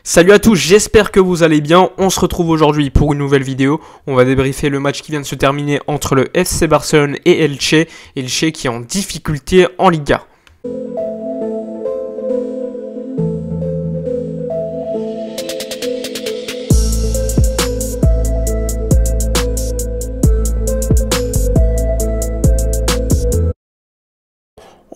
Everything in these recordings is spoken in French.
Salut à tous, j'espère que vous allez bien. On se retrouve aujourd'hui pour une nouvelle vidéo. On va débriefer le match qui vient de se terminer entre le FC Barcelone et Elche. Elche qui est en difficulté en Liga.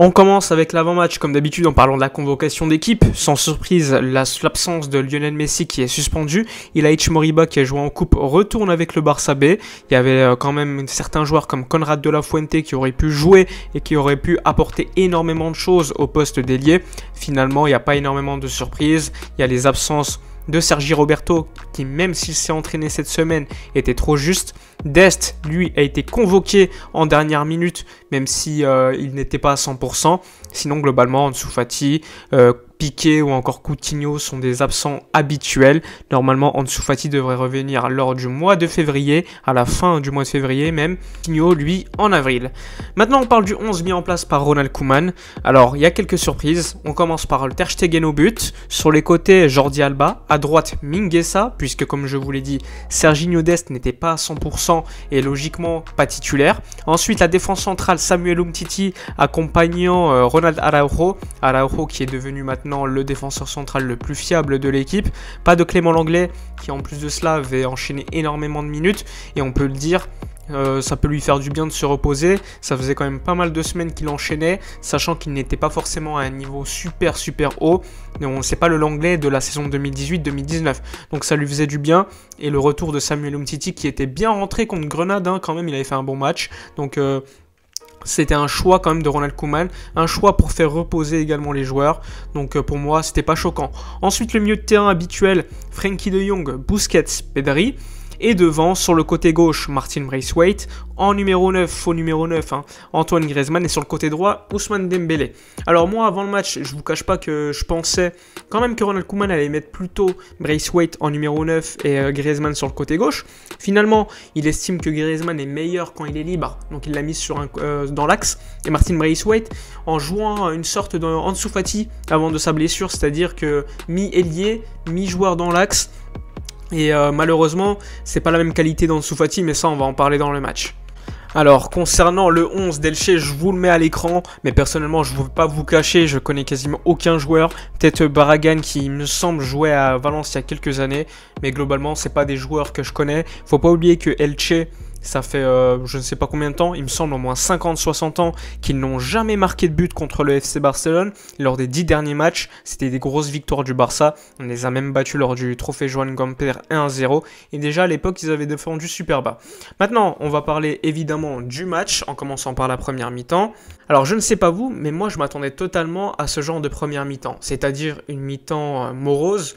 On commence avec l'avant-match comme d'habitude en parlant de la convocation d'équipe. Sans surprise, l'absence de Lionel Messi qui est suspendu. Ilaix Moriba qui a joué en coupe retourne avec le Barça B. Il y avait quand même certains joueurs comme Konrad de la Fuente qui auraient pu jouer et qui auraient pu apporter énormément de choses au poste d'ailier. Finalement, il n'y a pas énormément de surprises. Il y a les absences de Sergi Roberto qui, même s'il s'est entraîné cette semaine, était trop juste. Dest, lui, a été convoqué en dernière minute, même si il n'était pas à 100%. Sinon, globalement, Ansu Fati, Piqué ou encore Coutinho sont des absents habituels. Normalement, Ansu Fati devrait revenir lors du mois de février, à la fin du mois de février même. Coutinho, lui, en avril. Maintenant, on parle du 11 mis en place par Ronald Koeman. Alors, il y a quelques surprises. On commence par le Ter Stegen au but. Sur les côtés, Jordi Alba. À droite, Mingueza, puisque comme je vous l'ai dit, Serginho Dest n'était pas à 100% et logiquement pas titulaire. Ensuite, la défense centrale, Samuel Umtiti accompagnant Ronald Araujo. Araujo qui est devenu maintenant le défenseur central le plus fiable de l'équipe. Pas de Clément Lenglet qui en plus de cela avait enchaîné énormément de minutes et on peut le dire, ça peut lui faire du bien de se reposer. Ça faisait quand même pas mal de semaines qu'il enchaînait, sachant qu'il n'était pas forcément à un niveau super haut. C'est pas le Lenglet de la saison 2018-2019. Donc ça lui faisait du bien. Et le retour de Samuel Umtiti qui était bien rentré contre Grenade, quand même il avait fait un bon match. Donc c'était un choix quand même de Ronald Koeman, un choix pour faire reposer également les joueurs. Donc pour moi, c'était pas choquant. Ensuite, le milieu de terrain habituel, Frenkie de Jong, Busquets, Pedri. Et devant, sur le côté gauche, Martin Braithwaite. En numéro 9, faux numéro 9, Antoine Griezmann. Et sur le côté droit, Ousmane Dembélé. Alors moi, avant le match, je vous cache pas que je pensais quand même que Ronald Koeman allait mettre plutôt Braithwaite en numéro 9 et Griezmann sur le côté gauche. Finalement, il estime que Griezmann est meilleur quand il est libre. Donc il l'a mis sur dans l'axe. Et Martin Braithwaite, en jouant une sorte d'Ansu Fati avant de sa blessure, c'est-à-dire que mi-ailier, mi-joueur dans l'axe. Et malheureusement, c'est pas la même qualité d'Ansu Fati, mais ça, on va en parler dans le match. Alors, concernant le 11 d'Elche, je vous le mets à l'écran, mais personnellement, je ne veux pas vous cacher, je connais quasiment aucun joueur. Peut-être Barragan qui, me semble, jouait à Valence il y a quelques années, mais globalement, c'est pas des joueurs que je connais. Faut pas oublier que Elche, ça fait je ne sais pas combien de temps, il me semble au moins 50-60 ans qu'ils n'ont jamais marqué de but contre le FC Barcelone. Lors des 10 derniers matchs, c'était des grosses victoires du Barça. On les a même battus lors du trophée Joan Gamper 1-0. Et déjà à l'époque, ils avaient défendu super bas. Maintenant, on va parler évidemment du match, en commençant par la première mi-temps. Alors je ne sais pas vous, mais moi je m'attendais totalement à ce genre de première mi-temps. C'est-à-dire une mi-temps morose,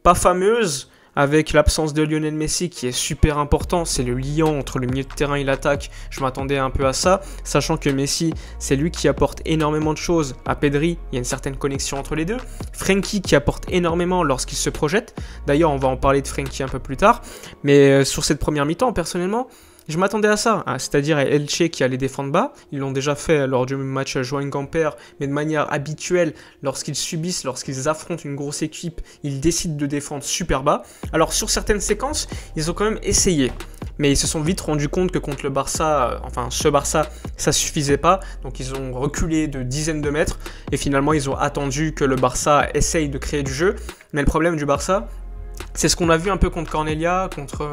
pas fameuse, avec l'absence de Lionel Messi qui est super important, c'est le liant entre le milieu de terrain et l'attaque, je m'attendais un peu à ça, sachant que Messi, c'est lui qui apporte énormément de choses à Pedri, il y a une certaine connexion entre les deux. Frenkie qui apporte énormément lorsqu'il se projette, d'ailleurs on va en parler de Frenkie un peu plus tard, mais sur cette première mi-temps, personnellement, je m'attendais à ça, c'est-à-dire à Elche qui allait défendre bas. Ils l'ont déjà fait lors du match Joan Gamper, mais de manière habituelle, lorsqu'ils affrontent une grosse équipe, ils décident de défendre super bas. Alors sur certaines séquences, ils ont quand même essayé, mais ils se sont vite rendus compte que contre le Barça, ce Barça, ça suffisait pas. Donc ils ont reculé de dizaines de mètres, et finalement ils ont attendu que le Barça essaye de créer du jeu. Mais le problème du Barça, c'est ce qu'on a vu un peu contre Cornellà, contre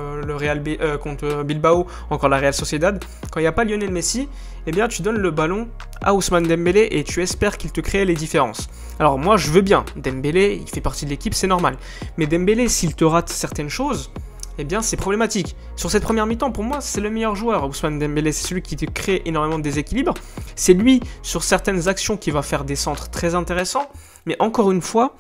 contre Bilbao, encore la Real Sociedad. Quand il n'y a pas Lionel Messi, eh bien tu donnes le ballon à Ousmane Dembélé et tu espères qu'il te crée les différences. Alors moi je veux bien, Dembélé, il fait partie de l'équipe, c'est normal. Mais Dembélé, s'il te rate certaines choses, eh bien c'est problématique. Sur cette première mi-temps, pour moi, c'est le meilleur joueur. Ousmane Dembélé, c'est celui qui te crée énormément de déséquilibre. C'est lui, sur certaines actions, qui va faire des centres très intéressants. Mais encore une fois,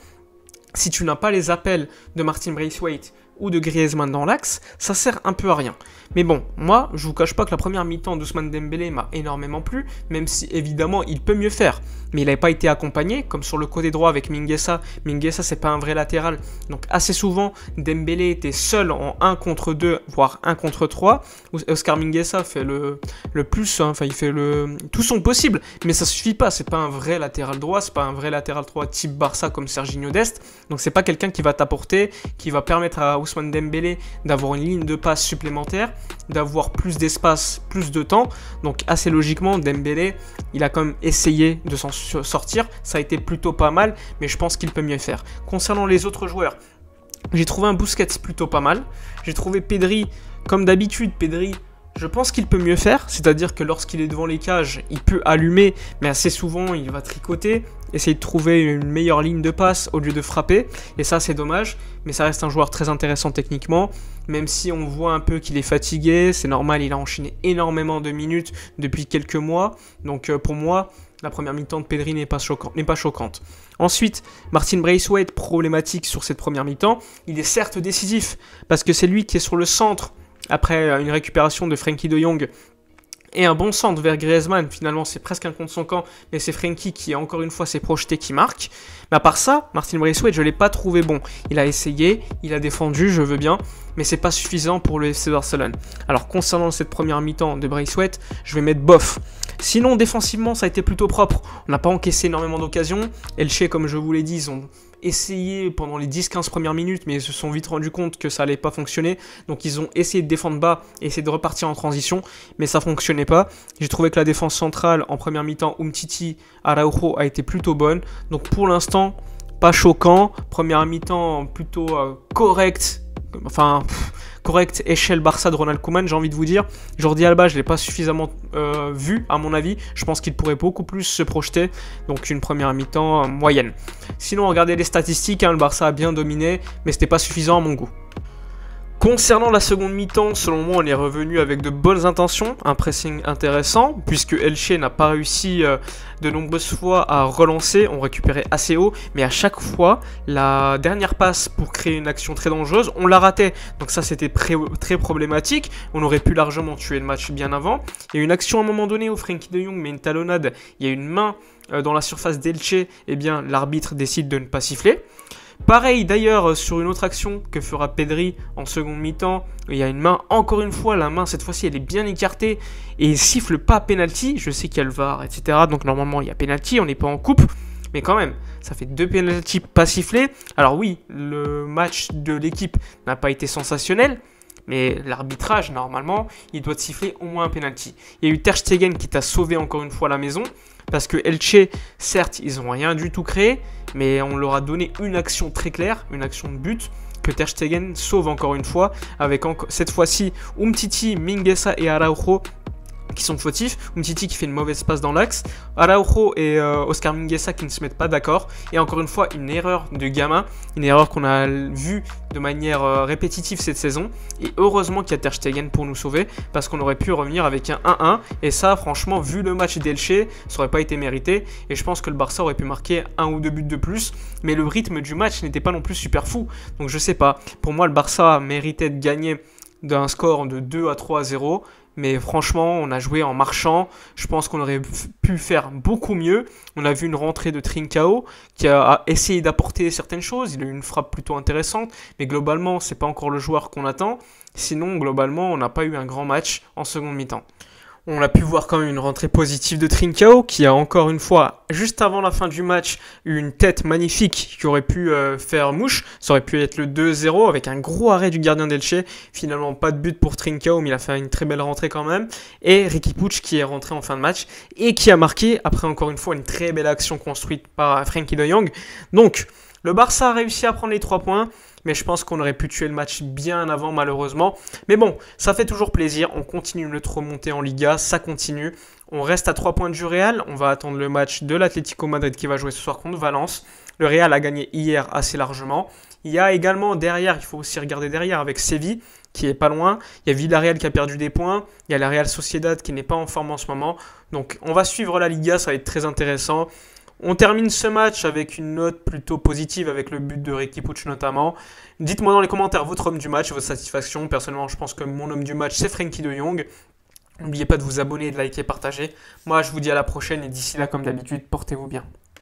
si tu n'as pas les appels de Martin Braithwaite, ou de Griezmann dans l'axe, ça sert un peu à rien. Mais bon, moi, je vous cache pas que la première mi-temps d'Ousmane Dembélé m'a énormément plu, même si évidemment il peut mieux faire. Mais il n'avait pas été accompagné, comme sur le côté droit avec Mingueza. Mingueza, c'est pas un vrai latéral. Donc assez souvent, Dembélé était seul en 1 contre 2, voire 1 contre 3. Oscar Mingueza fait le plus, hein, enfin il fait tout son possible. Mais ça suffit pas, c'est pas un vrai latéral droit, c'est pas un vrai latéral droit type Barça comme Serginho Dest. Donc c'est pas quelqu'un qui va t'apporter, qui va permettre à Ousmane Dembélé d'avoir une ligne de passe supplémentaire, d'avoir plus d'espace, plus de temps. Donc assez logiquement, Dembélé, il a quand même essayé de s'en sortir. Ça a été plutôt pas mal, mais je pense qu'il peut mieux faire. Concernant les autres joueurs, j'ai trouvé un Busquets plutôt pas mal. J'ai trouvé Pedri, comme d'habitude, Pedri, je pense qu'il peut mieux faire, c'est-à-dire que lorsqu'il est devant les cages, il peut allumer, mais assez souvent, il va tricoter, essayer de trouver une meilleure ligne de passe au lieu de frapper, et ça, c'est dommage, mais ça reste un joueur très intéressant techniquement, même si on voit un peu qu'il est fatigué, c'est normal, il a enchaîné énormément de minutes depuis quelques mois, donc pour moi, la première mi-temps de Pedri n'est pas choquante. Ensuite, Martin Braithwaite, problématique sur cette première mi-temps, il est certes décisif, parce que c'est lui qui est sur le centre, après une récupération de Frenkie de Jong et un bon centre vers Griezmann, finalement c'est presque un contre son camp, mais c'est Frenkie qui encore une fois s'est projeté, qui marque. Mais à part ça, Martin Braithwaite, je ne l'ai pas trouvé bon. Il a essayé, il a défendu, je veux bien, mais c'est pas suffisant pour le FC Barcelone. Alors concernant cette première mi-temps de Braithwaite, je vais mettre bof. Sinon, défensivement, ça a été plutôt propre. On n'a pas encaissé énormément d'occasions. Elche, comme je vous l'ai dit, ils ont essayé pendant les 10-15 premières minutes, mais ils se sont vite rendus compte que ça allait pas fonctionner. Donc ils ont essayé de défendre bas, essayé de repartir en transition, mais ça fonctionnait pas. J'ai trouvé que la défense centrale en première mi-temps, Umtiti, Araujo, a été plutôt bonne. Donc pour l'instant, pas choquant. Première mi-temps plutôt correct. Correct, échelle Barça de Ronald Koeman, j'ai envie de vous dire. Jordi Alba, je ne l'ai pas suffisamment vu, à mon avis. Je pense qu'il pourrait beaucoup plus se projeter. Donc une première mi-temps moyenne. Sinon, regardez les statistiques, hein, le Barça a bien dominé, mais ce n'était pas suffisant à mon goût. Concernant la seconde mi-temps, selon moi, on est revenu avec de bonnes intentions, un pressing intéressant, puisque Elche n'a pas réussi de nombreuses fois à relancer, on récupérait assez haut, mais à chaque fois, la dernière passe pour créer une action très dangereuse, on la ratait. Donc ça, c'était très problématique, on aurait pu largement tuer le match bien avant. Il y a eu une action à un moment donné où Frenkie de Jong met une talonnade, il y a une main dans la surface d'Elche, eh bien l'arbitre décide de ne pas siffler. Pareil d'ailleurs sur une autre action que fera Pedri en seconde mi-temps, il y a une main, encore une fois la main cette fois-ci elle est bien écartée et il siffle pas penalty, je sais qu'il y a le VAR etc, donc normalement il y a penalty, on n'est pas en coupe, mais quand même ça fait 2 penalty pas sifflés. Alors oui, le match de l'équipe n'a pas été sensationnel, mais l'arbitrage, normalement, il doit te siffler au moins un penalty. Il y a eu Ter Stegen qui t'a sauvé encore une fois la maison, parce que Elche, certes, ils n'ont rien du tout créé, mais on leur a donné une action très claire, une action de but, que Ter Stegen sauve encore une fois, avec cette fois-ci Umtiti, Mingueza et Araujo qui sont fautifs, Umtiti qui fait une mauvaise passe dans l'axe, Araujo et Oscar Mingueza qui ne se mettent pas d'accord, et encore une fois une erreur de gamin, une erreur qu'on a vue de manière répétitive cette saison, et heureusement qu'il y a Ter Stegen pour nous sauver, parce qu'on aurait pu revenir avec un 1-1, et ça franchement vu le match d'Elche, ça aurait pas été mérité, et je pense que le Barça aurait pu marquer 1 ou 2 buts de plus, mais le rythme du match n'était pas non plus super fou, donc je sais pas, pour moi le Barça méritait de gagner d'un score de 2-3-0, mais franchement, on a joué en marchant. Je pense qu'on aurait pu faire beaucoup mieux. On a vu une rentrée de Trincao qui a essayé d'apporter certaines choses. Il a eu une frappe plutôt intéressante, mais globalement, c'est pas encore le joueur qu'on attend. Sinon, globalement, on n'a pas eu un grand match en seconde mi-temps. On a pu voir quand même une rentrée positive de Trincao qui a encore une fois, juste avant la fin du match, eu une tête magnifique qui aurait pu faire mouche. Ça aurait pu être le 2-0 avec un gros arrêt du gardien d'Elche. Finalement, pas de but pour Trincao, mais il a fait une très belle rentrée quand même. Et Riqui Puig qui est rentré en fin de match et qui a marqué, après encore une fois, une très belle action construite par Frenkie de Jong. Donc, le Barça a réussi à prendre les 3 points. Mais je pense qu'on aurait pu tuer le match bien avant malheureusement. Mais bon, ça fait toujours plaisir, on continue notre remontée en Liga, ça continue. On reste à 3 points du Real, on va attendre le match de l'Atlético Madrid qui va jouer ce soir contre Valence. Le Real a gagné hier assez largement. Il y a également derrière, il faut aussi regarder derrière avec Séville qui est pas loin. Il y a Villarreal qui a perdu des points. Il y a la Real Sociedad qui n'est pas en forme en ce moment. Donc on va suivre la Liga, ça va être très intéressant. On termine ce match avec une note plutôt positive avec le but de Riqui Puig notamment. Dites-moi dans les commentaires votre homme du match, votre satisfaction. Personnellement, je pense que mon homme du match, c'est Frenkie de Jong. N'oubliez pas de vous abonner, de liker, partager. Moi, je vous dis à la prochaine et d'ici là, comme d'habitude, portez-vous bien.